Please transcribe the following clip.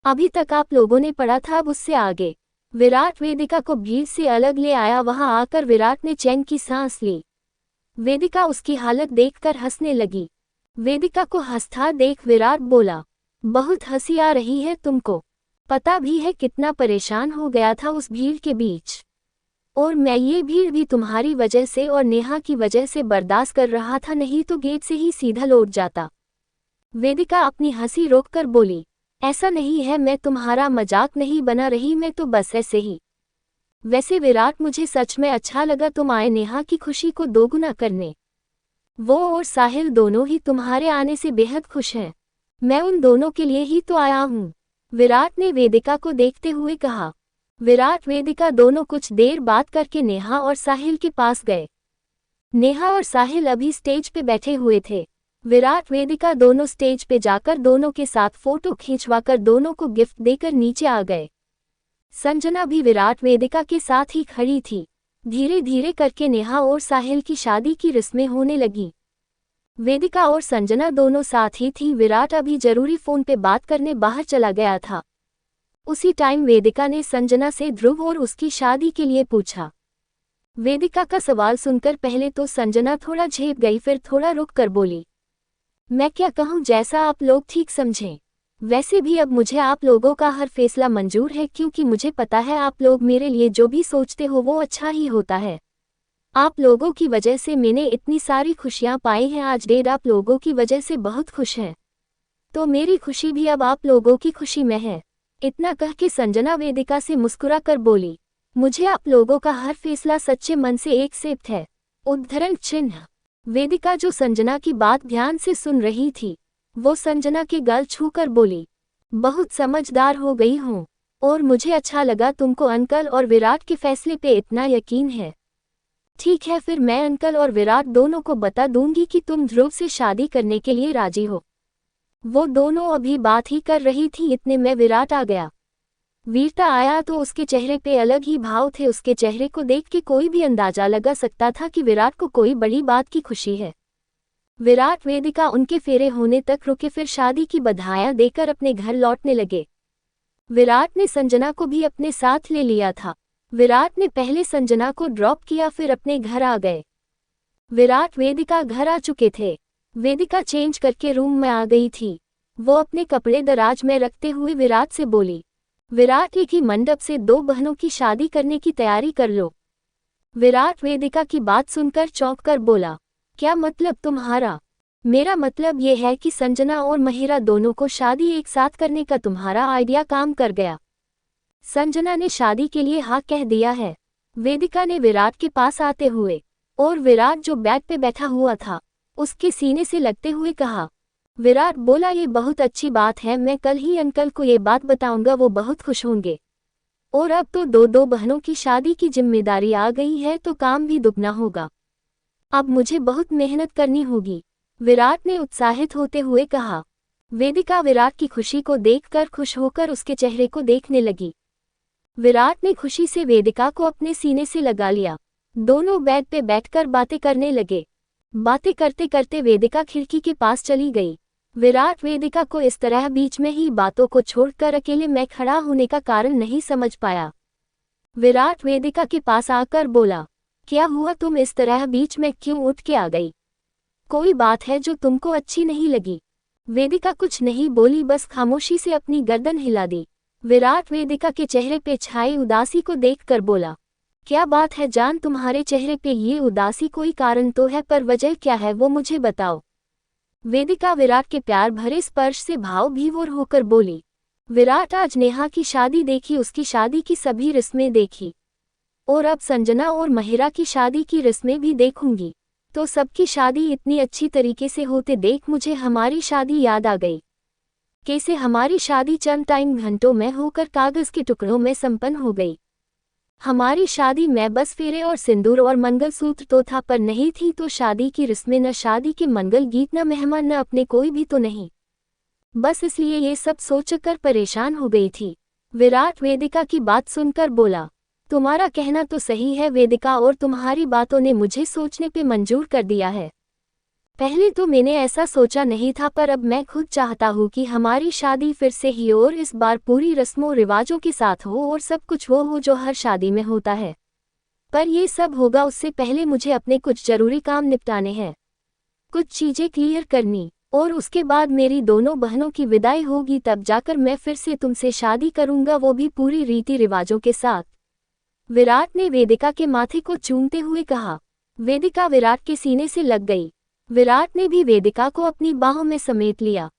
अभी तक आप लोगों ने पढ़ा था, अब उससे आगे। विराट वेदिका को भीड़ से अलग ले आया। वहां आकर विराट ने चैन की सांस ली। वेदिका उसकी हालत देखकर हंसने लगी। वेदिका को हंसता देख विराट बोला, बहुत हंसी आ रही है तुमको। पता भी है कितना परेशान हो गया था उस भीड़ के बीच। और मैं ये भीड़ भी तुम्हारी वजह से और नेहा की वजह से बर्दाश्त कर रहा था, नहीं तो गेट से ही सीधा लौट जाता। वेदिका अपनी हंसी रोककर बोली, ऐसा नहीं है, मैं तुम्हारा मजाक नहीं बना रही, मैं तो बस ऐसे ही। वैसे विराट, मुझे सच में अच्छा लगा तुम आए नेहा की खुशी को दोगुना करने। वो और साहिल दोनों ही तुम्हारे आने से बेहद खुश हैं। मैं उन दोनों के लिए ही तो आया हूँ, विराट ने वेदिका को देखते हुए कहा। विराट वेदिका दोनों कुछ देर बात करके नेहा और साहिल के पास गए। नेहा और साहिल अभी स्टेज पे बैठे हुए थे। विराट वेदिका दोनों स्टेज पे जाकर दोनों के साथ फोटो खींचवाकर दोनों को गिफ्ट देकर नीचे आ गए। संजना भी विराट वेदिका के साथ ही खड़ी थी। धीरे धीरे करके नेहा और साहिल की शादी की रस्में होने लगी। वेदिका और संजना दोनों साथ ही थी। विराट अभी जरूरी फोन पे बात करने बाहर चला गया था। उसी टाइम वेदिका ने संजना से ध्रुव और उसकी शादी के लिए पूछा। वेदिका का सवाल सुनकर पहले तो संजना थोड़ा झेप गई, फिर थोड़ा रुक कर बोली, मैं क्या कहूँ, जैसा आप लोग ठीक समझें। वैसे भी अब मुझे आप लोगों का हर फैसला मंजूर है, क्योंकि मुझे पता है आप लोग मेरे लिए जो भी सोचते हो वो अच्छा ही होता है। आप लोगों की वजह से मैंने इतनी सारी खुशियाँ पाई हैं। आज डेट आप लोगों की वजह से बहुत खुश है, तो मेरी खुशी भी अब आप लोगों की खुशी में है। इतना कह के संजना वेदिका से मुस्कुरा कर बोली, मुझे आप लोगों का हर फैसला सच्चे मन से एक्सेप्ट है। उद्धरण चिन्ह। वेदिका, जो संजना की बात ध्यान से सुन रही थी, वो संजना के गल छूकर बोली, बहुत समझदार हो गई हूँ, और मुझे अच्छा लगा तुमको अंकल और विराट के फैसले पे इतना यकीन है। ठीक है, फिर मैं अंकल और विराट दोनों को बता दूंगी कि तुम ध्रुव से शादी करने के लिए राजी हो। वो दोनों अभी बात ही कर रही थी, इतने में विराट आ गया। वीरता आया तो उसके चेहरे पे अलग ही भाव थे। उसके चेहरे को देख के कोई भी अंदाजा लगा सकता था कि विराट को कोई बड़ी बात की खुशी है। विराट वेदिका उनके फेरे होने तक रुके, फिर शादी की बधाइयां देकर अपने घर लौटने लगे। विराट ने संजना को भी अपने साथ ले लिया था। विराट ने पहले संजना को ड्रॉप किया, फिर अपने घर आ गए। विराट वेदिका घर आ चुके थे। वेदिका चेंज करके रूम में आ गई थी। वो अपने कपड़े दराज में रखते हुए विराट से बोली, विराट, एक ही मंडप से दो बहनों की शादी करने की तैयारी कर लो। विराट वेदिका की बात सुनकर चौंक कर बोला, क्या मतलब तुम्हारा? मेरा मतलब ये है कि संजना और महिरा दोनों को शादी एक साथ करने का तुम्हारा आइडिया काम कर गया। संजना ने शादी के लिए हाँ कह दिया है, वेदिका ने विराट के पास आते हुए, और विराट जो बेड पे बैठा हुआ था उसके सीने से लगते हुए कहा। विराट बोला, ये बहुत अच्छी बात है, मैं कल ही अंकल को ये बात बताऊंगा, वो बहुत खुश होंगे। और अब तो दो दो बहनों की शादी की जिम्मेदारी आ गई है, तो काम भी दुगना होगा। अब मुझे बहुत मेहनत करनी होगी, विराट ने उत्साहित होते हुए कहा। वेदिका विराट की खुशी को देखकर खुश होकर उसके चेहरे को देखने लगी। विराट ने खुशी से वेदिका को अपने सीने से लगा लिया। दोनों बेड पे बैठकर बातें करने लगे। बातें करते करते वेदिका खिड़की के पास चली गई। विराट वेदिका को इस तरह बीच में ही बातों को छोड़कर अकेले में खड़ा होने का कारण नहीं समझ पाया। विराट वेदिका के पास आकर बोला, क्या हुआ, तुम इस तरह बीच में क्यों उठ के आ गई? कोई बात है जो तुमको अच्छी नहीं लगी? वेदिका कुछ नहीं बोली, बस खामोशी से अपनी गर्दन हिला दी। विराट वेदिका के चेहरे पे छाई उदासी को देखकर बोला, क्या बात है जान, तुम्हारे चेहरे पे ये उदासी? कोई कारण तो है, पर वजह क्या है वो मुझे बताओ। वेदिका विराट के प्यार भरे स्पर्श से भाव विभोर होकर बोली। विराट, आज नेहा की शादी देखी, उसकी शादी की सभी रस्में देखी, और अब संजना और महिरा की शादी की रस्में भी देखूंगी, तो सबकी शादी इतनी अच्छी तरीके से होते देख मुझे हमारी शादी याद आ गई। कैसे हमारी शादी चंद टाइम घंटों में होकर कागज के टुकड़ों में संपन्न हो गई। हमारी शादी में बस फेरे और सिंदूर और मंगलसूत्र तो था, पर नहीं थी तो शादी की रस्में, न शादी के मंगल गीत, न मेहमान, न अपने कोई भी तो नहीं। बस इसलिए ये सब सोचकर परेशान हो गई थी। विराट वेदिका की बात सुनकर बोला, तुम्हारा कहना तो सही है वेदिका, और तुम्हारी बातों ने मुझे सोचने पे मंजूर कर दिया है। पहले तो मैंने ऐसा सोचा नहीं था, पर अब मैं खुद चाहता हूँ कि हमारी शादी फिर से ही और इस बार पूरी रस्मों रिवाजों के साथ हो और सब कुछ वो हो जो हर शादी में होता है। पर ये सब होगा उससे पहले मुझे अपने कुछ जरूरी काम निपटाने हैं, कुछ चीजें क्लियर करनी, और उसके बाद मेरी दोनों बहनों की विदाई होगी, तब जाकर मैं फिर से तुमसे शादी करूंगा, वो भी पूरी रीति रिवाजों के साथ। विराट ने वेदिका के माथे को चूमते हुए कहा। वेदिका विराट के सीने से लग गई। विराट ने भी वेदिका को अपनी बाहों में समेट लिया।